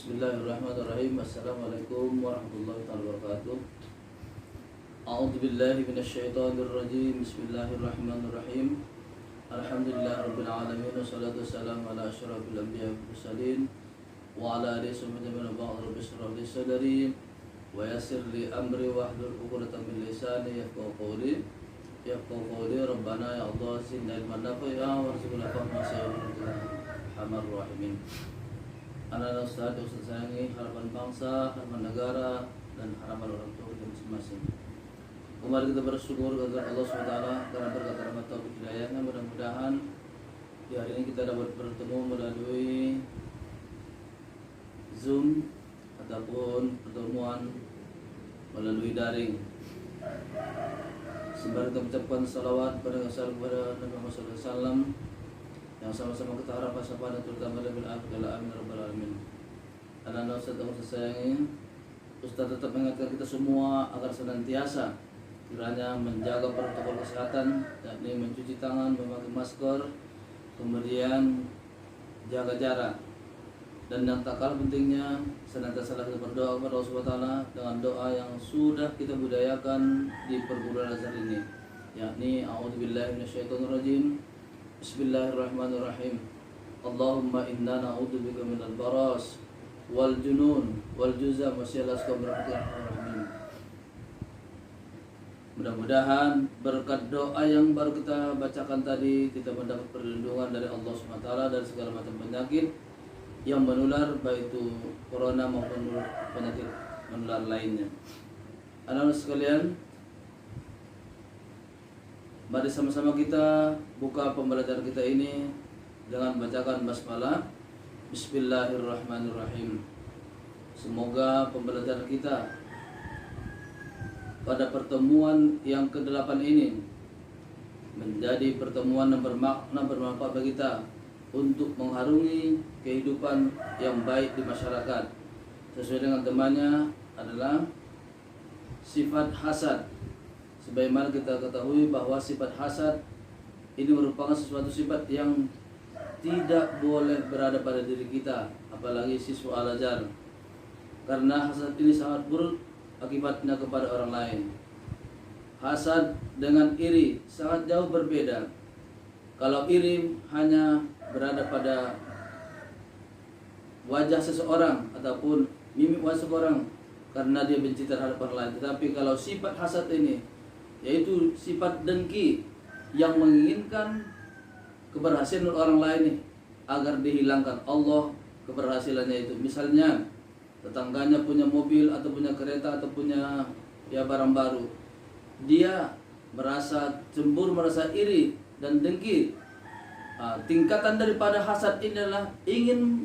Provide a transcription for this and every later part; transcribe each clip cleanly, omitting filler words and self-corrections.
Bismillahirrahmanirrahim. Assalamualaikum warahmatullahi wabarakatuh. A'udzu billahi minasyaitonir rajim. Bismillahirrahmanirrahim. Alhamdulillahirabbil alamin wassalatu wassalamu ala asyrafil anbiya'i wal mursalin wa ala alihi wa rabbi shrah li sadri wa yassir li amri wahlul 'uqdatam min lisani yafqahu qawli. Rabbana ya Allah zidna ilman nafi'a warzuqna fahma sayyidina rahimin. Anak-anak Ustaz sayangi, harapan bangsa, harapan negara, dan harapan orang tua kita masing-masing. Kemarin kita bersyukur kepada Allah SWT karena berkat rahmat taufik hidayahnya. Mudah-mudahan di hari ini kita dapat bertemu melalui Zoom ataupun pertemuan melalui daring. Sembari kita mengucapkan salawat kepada Nabi Muhammad SAW yang sama-sama kita harapkan sapaan terutama lebih akhir amin rabbal alamin. Anak-anak Ustaz yang saya sayangi, Ustaz tetap mengingatkan kita semua agar senantiasa kiranya menjaga protokol kesehatan, yakni mencuci tangan, memakai masker, kemudian jaga jarak. Dan yang tak kalah pentingnya senantiasa kita berdoa kepada Allah SWT dengan doa yang sudah kita budayakan di perguruan Azhar ini, yakni a'udzubillahi minasyaitonirrajim. Bismillahirrahmanirrahim. Allahumma inna na'udzubika minal baras wal junun wal juzam wa syai'il asqam birahmatika. Mudah-mudahan berkat doa yang baru kita bacakan tadi kita mendapat perlindungan dari Allah SWT dari segala macam penyakit yang menular, baik itu corona maupun penyakit menular lainnya. Anak-anak sekalian, mari sama-sama kita buka pembelajaran kita ini dengan bacakan basmalah. Bismillahirrahmanirrahim. Semoga pembelajaran kita pada pertemuan yang ke-8 ini menjadi pertemuan yang bermakna, bermanfaat bagi kita untuk mengharungi kehidupan yang baik di masyarakat. Sesuai dengan temannya adalah sifat hasad. Sebagaimana kita ketahui bahwa sifat hasad ini merupakan sesuatu sifat yang tidak boleh berada pada diri kita, apalagi siswa Al-Azhar. Karena hasad ini sangat buruk akibatnya kepada orang lain. Hasad dengan iri sangat jauh berbeda. Kalau iri hanya berada pada wajah seseorang ataupun mimik wajah seseorang karena dia benci terhadap orang lain. Tetapi kalau sifat hasad ini, yaitu sifat dengki yang menginginkan keberhasilan orang lain nih, agar dihilangkan Allah keberhasilannya itu. Misalnya tetangganya punya mobil atau punya kereta atau punya barang baru, dia merasa cemburu, merasa iri dan dengki. Tingkatan daripada hasad ini adalah ingin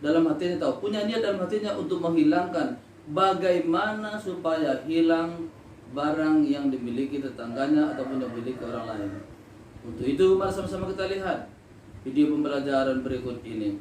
dalam hatinya tahu, punya niat dalam hatinya untuk menghilangkan bagaimana supaya hilang barang yang dimiliki tetangganya ataupun yang dimiliki orang lain. Untuk itu mari sama-sama kita lihat video pembelajaran berikut ini.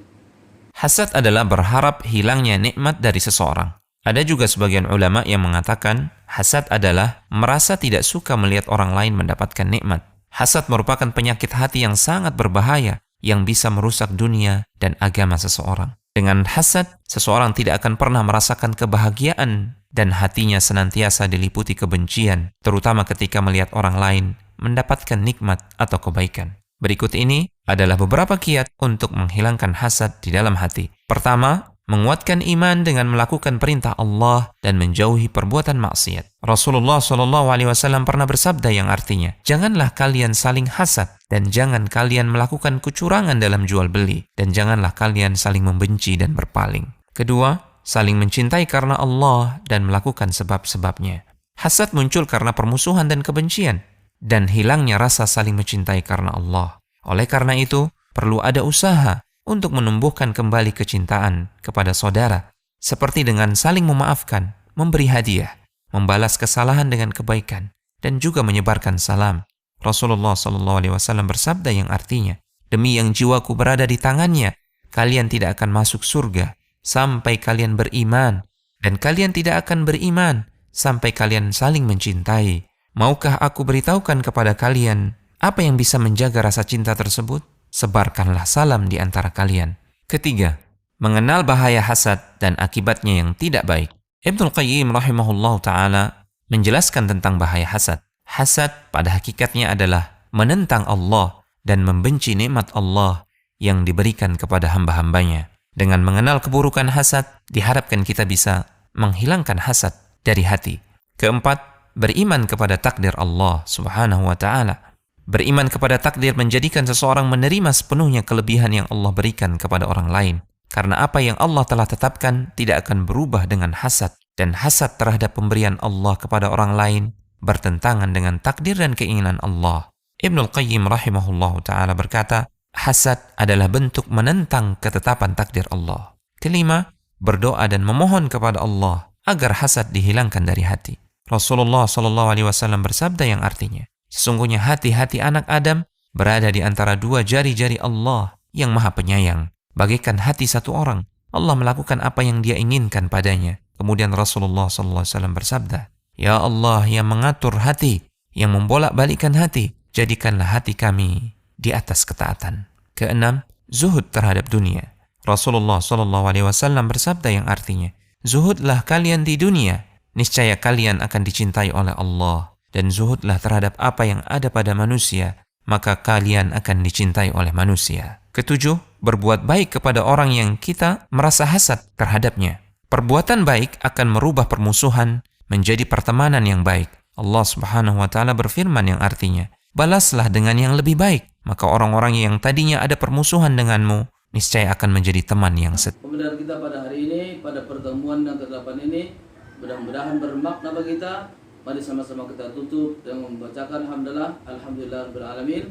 Hasad adalah berharap hilangnya nikmat dari seseorang. Ada juga sebagian ulama yang mengatakan hasad adalah merasa tidak suka melihat orang lain mendapatkan nikmat. Hasad merupakan penyakit hati yang sangat berbahaya yang bisa merusak dunia dan agama seseorang. Dengan hasad, seseorang tidak akan pernah merasakan kebahagiaan dan hatinya senantiasa diliputi kebencian, terutama ketika melihat orang lain mendapatkan nikmat atau kebaikan. Berikut ini adalah beberapa kiat untuk menghilangkan hasad di dalam hati. Pertama, menguatkan iman dengan melakukan perintah Allah dan menjauhi perbuatan maksiat. Rasulullah SAW pernah bersabda yang artinya, janganlah kalian saling hasad dan jangan kalian melakukan kecurangan dalam jual beli dan janganlah kalian saling membenci dan berpaling. Kedua, saling mencintai karena Allah dan melakukan sebab-sebabnya. Hasad muncul karena permusuhan dan kebencian dan hilangnya rasa saling mencintai karena Allah. Oleh karena itu, perlu ada usaha untuk menumbuhkan kembali kecintaan kepada saudara, seperti dengan saling memaafkan, memberi hadiah, membalas kesalahan dengan kebaikan, dan juga menyebarkan salam. Rasulullah SAW bersabda yang artinya, demi yang jiwaku berada di tangannya, kalian tidak akan masuk surga sampai kalian beriman, dan kalian tidak akan beriman sampai kalian saling mencintai. Maukah aku beritahukan kepada kalian apa yang bisa menjaga rasa cinta tersebut? Sebarkanlah salam di antara kalian. Ketiga, mengenal bahaya hasad dan akibatnya yang tidak baik. Ibnul Qayyim rahimahullah ta'ala menjelaskan tentang bahaya hasad. Hasad pada hakikatnya adalah menentang Allah dan membenci nikmat Allah yang diberikan kepada hamba-hambanya. Dengan mengenal keburukan hasad, diharapkan kita bisa menghilangkan hasad dari hati. Keempat, beriman kepada takdir Allah subhanahu wa ta'ala. Beriman kepada takdir menjadikan seseorang menerima sepenuhnya kelebihan yang Allah berikan kepada orang lain. Karena apa yang Allah telah tetapkan tidak akan berubah dengan hasad. Dan hasad terhadap pemberian Allah kepada orang lain bertentangan dengan takdir dan keinginan Allah. Ibnul Qayyim rahimahullah ta'ala berkata, hasad adalah bentuk menentang ketetapan takdir Allah. Kelima, berdoa dan memohon kepada Allah agar hasad dihilangkan dari hati. Rasulullah SAW bersabda yang artinya, sesungguhnya hati-hati anak Adam berada di antara dua jari-jari Allah yang maha penyayang. Bagaikan hati satu orang, Allah melakukan apa yang dia inginkan padanya. Kemudian Rasulullah SAW bersabda, ya Allah yang mengatur hati, yang membolak-balikkan hati, jadikanlah hati kami di atas ketaatan. Keenam, zuhud terhadap dunia. Rasulullah SAW bersabda yang artinya, zuhudlah kalian di dunia, niscaya kalian akan dicintai oleh Allah. Dan zuhudlah terhadap apa yang ada pada manusia, maka kalian akan dicintai oleh manusia. Ketujuh, berbuat baik kepada orang yang kita merasa hasad terhadapnya. Perbuatan baik akan merubah permusuhan menjadi pertemanan yang baik. Allah Subhanahu wa ta'ala berfirman yang artinya, balaslah dengan yang lebih baik, maka orang-orang yang tadinya ada permusuhan denganmu niscaya akan menjadi teman yang setia. Pembelajaran kita pada hari ini, pada pertemuan yang ke-8 ini, mudah-mudahan bermakna bagi kita. Mari sama-sama kita tutup dengan membacakan hamdalah, alhamdulillah rabbil alamin.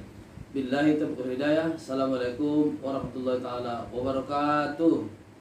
Billahi taufiq wal hidayah. Assalamualaikum warahmatullahi taala wabarakatuh.